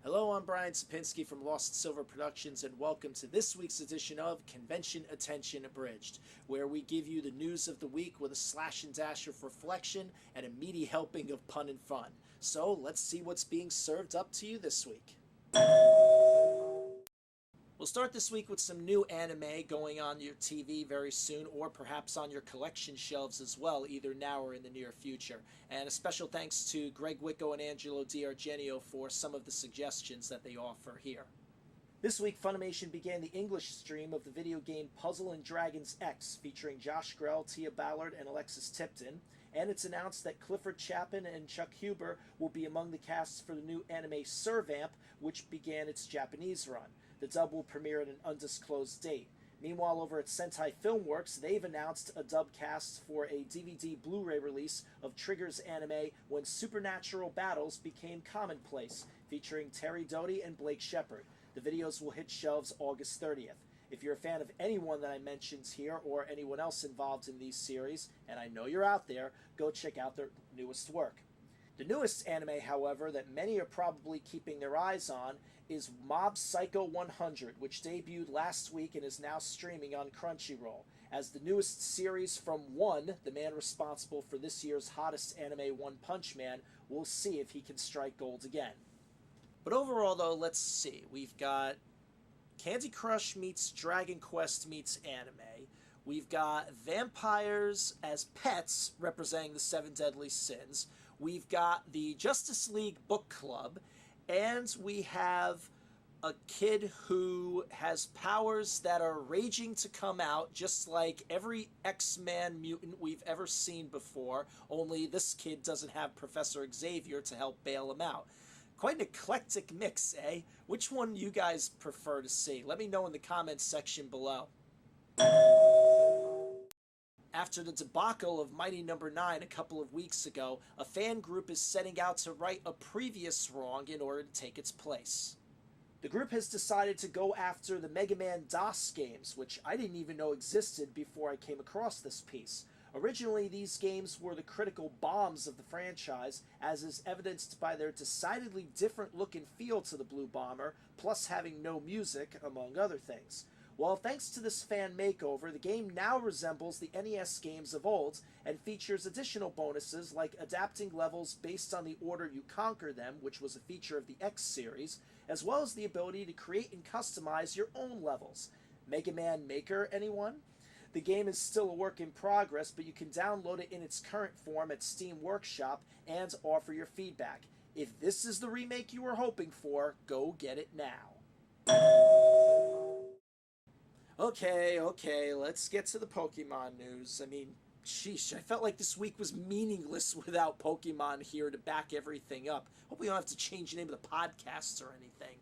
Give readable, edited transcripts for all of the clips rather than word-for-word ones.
Hello, I'm Brian Sapinski from Lost Silver Productions, and welcome to this week's edition of Convention Attention Abridged, where we give you the news of the week with a slash and dash of reflection and a meaty helping of pun and fun. So let's see what's being served up to you this week. We'll start this week with some new anime going on your TV very soon, or perhaps on your collection shelves as well, either now or in the near future. And a special thanks to Greg Wicco and Angelo D'Argenio for some of the suggestions that they offer here. This week, Funimation began the English stream of the video game Puzzle & Dragons X, featuring Josh Grell, Tia Ballard, and Alexis Tipton. And it's announced that Clifford Chapin and Chuck Huber will be among the casts for the new anime Servamp, which began its Japanese run. The dub will premiere at an undisclosed date. Meanwhile, over at Sentai Filmworks, they've announced a dub cast for a DVD Blu-ray release of Trigger's anime When Supernatural Battles Became Commonplace, featuring Terry Doty and Blake Shepard. The videos will hit shelves August 30th. If you're a fan of anyone that I mentioned here or anyone else involved in these series, and I know you're out there, go check out their newest work. The newest anime, however, that many are probably keeping their eyes on is Mob Psycho 100, which debuted last week and is now streaming on Crunchyroll. As the newest series from One, the man responsible for this year's hottest anime, One Punch Man, we'll see if he can strike gold again. But overall, though, let's see. We've got Candy Crush meets Dragon Quest meets anime. We've got vampires as pets representing the Seven Deadly Sins. We've got the Justice League Book Club. And we have a kid who has powers that are raging to come out, just like every X-Men mutant we've ever seen before, only this kid doesn't have Professor Xavier to help bail him out. Quite an eclectic mix, eh? Which one you guys prefer to see? Let me know in the comments section below. After the debacle of Mighty No. 9 a couple of weeks ago, a fan group is setting out to right a previous wrong in order to take its place. The group has decided to go after the Mega Man DOS games, which I didn't even know existed before I came across this piece. Originally, these games were the critical bombs of the franchise, as is evidenced by their decidedly different look and feel to the Blue Bomber, plus having no music, among other things. Well, thanks to this fan makeover, the game now resembles the NES games of old and features additional bonuses like adapting levels based on the order you conquer them, which was a feature of the X series, as well as the ability to create and customize your own levels. Mega Man Maker, anyone? The game is still a work in progress, but you can download it in its current form at Steam Workshop and offer your feedback. If this is the remake you were hoping for, go get it now. Okay, let's get to the Pokemon news. I mean, sheesh, I felt like this week was meaningless without Pokemon here to back everything up. Hope we don't have to change the name of the podcast or anything.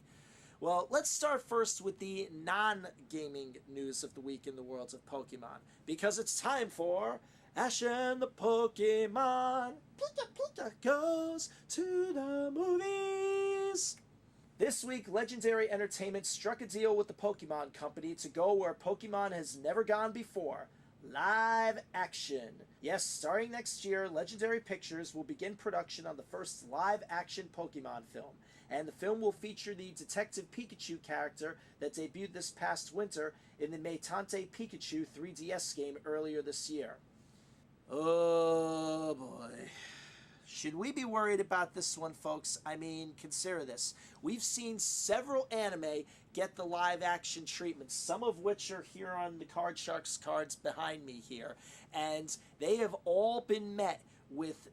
Well, let's start first with the non-gaming news of the week in the world of Pokemon, because it's time for Ash and the Pokemon. Pika Pika goes to the movies. This week, Legendary Entertainment struck a deal with the Pokemon Company to go where Pokemon has never gone before. Live action. Yes, starting next year, Legendary Pictures will begin production on the first live-action Pokemon film, and the film will feature the Detective Pikachu character that debuted this past winter in the Meitante Pikachu 3DS game earlier this year. Oh boy. Should we be worried about this one, folks? I mean, consider this. We've seen several anime get the live-action treatment, some of which are here on the Card Sharks cards behind me here, and they have all been met with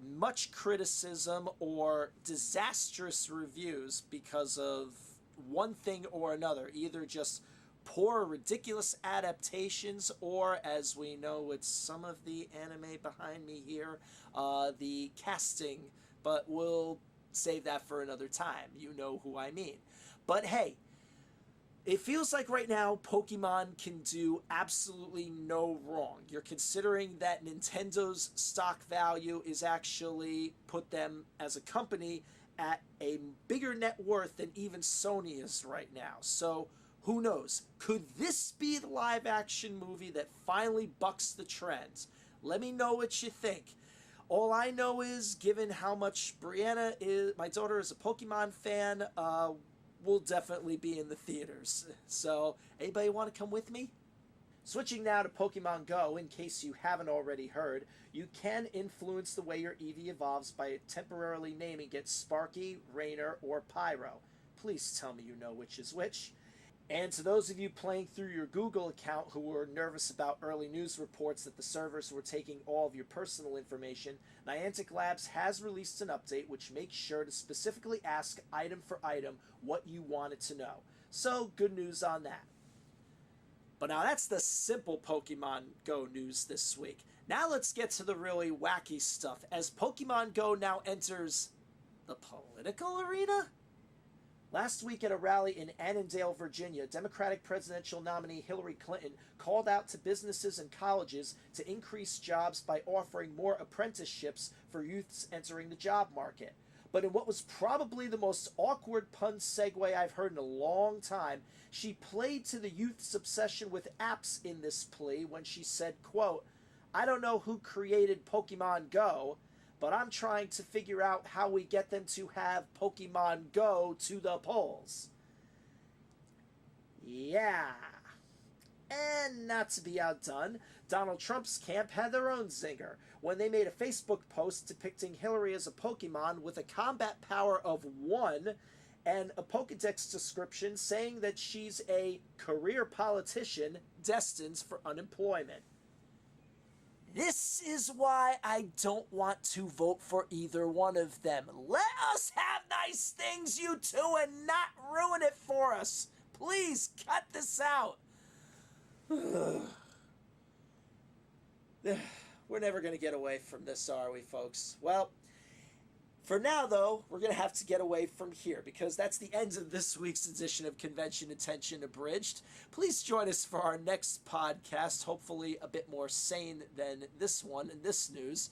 much criticism or disastrous reviews because of one thing or another, either just poor, ridiculous adaptations, or, as we know with some of the anime behind me here, the casting, but we'll save that for another time. You know who I mean. But hey, it feels like right now Pokemon can do absolutely no wrong. You're considering that Nintendo's stock value is actually put them as a company at a bigger net worth than even Sony is right now. So who knows? Could this be the live action movie that finally bucks the trend? Let me know what you think. All I know is, given how much Brianna is, my daughter is a Pokemon fan, we'll definitely be in the theaters. So, anybody want to come with me? Switching now to Pokemon Go, in case you haven't already heard, you can influence the way your Eevee evolves by temporarily naming it Sparky, Rainer, or Pyro. Please tell me you know which is which. And to those of you playing through your Google account who were nervous about early news reports that the servers were taking all of your personal information, Niantic Labs has released an update which makes sure to specifically ask item for item what you wanted to know. So, good news on that. But now that's the simple Pokemon Go news this week. Now let's get to the really wacky stuff, as Pokemon Go now enters the political arena? Last week at a rally in Annandale, Virginia, Democratic presidential nominee Hillary Clinton called out to businesses and colleges to increase jobs by offering more apprenticeships for youths entering the job market. But in what was probably the most awkward pun segue I've heard in a long time, she played to the youth's obsession with apps in this plea when she said, quote, "I don't know who created Pokemon Go, but I'm trying to figure out how we get them to have Pokemon Go to the polls." Yeah. And not to be outdone, Donald Trump's camp had their own zinger when they made a Facebook post depicting Hillary as a Pokemon with a combat power of 1 and a Pokedex description saying that she's a career politician destined for unemployment. This is why I don't want to vote for either one of them. Let us have nice things, you two, and not ruin it for us. Please cut this out. We're never going to get away from this, are we, folks? Well, for now, though, we're going to have to get away from here because that's the end of this week's edition of Convention Attention Abridged. Please join us for our next podcast, hopefully a bit more sane than this one and this news.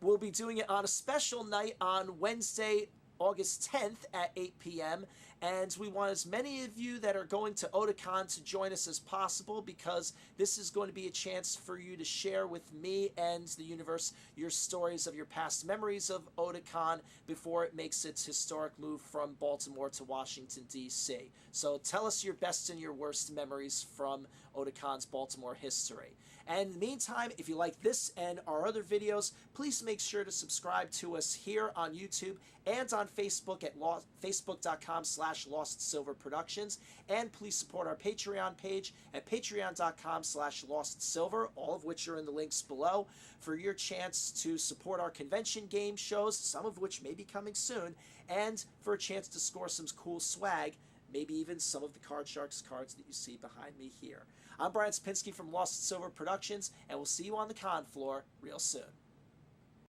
We'll be doing it on a special night on Wednesday, August 10th at 8 p.m., and we want as many of you that are going to Otakon to join us as possible because this is going to be a chance for you to share with me and the universe your stories of your past memories of Otakon before it makes its historic move from Baltimore to Washington, D.C. So tell us your best and your worst memories from Otakon's Baltimore history. And in the meantime, if you like this and our other videos, please make sure to subscribe to us here on YouTube and on Facebook at facebook.com/LostSilverProductions. And please support our Patreon page at patreon.com/LostSilver, all of which are in the links below, for your chance to support our convention game shows, some of which may be coming soon, and for a chance to score some cool swag, maybe even some of the Card Sharks cards that you see behind me here. I'm Brian Sapinski from Lost Silver Productions, and we'll see you on the con floor real soon.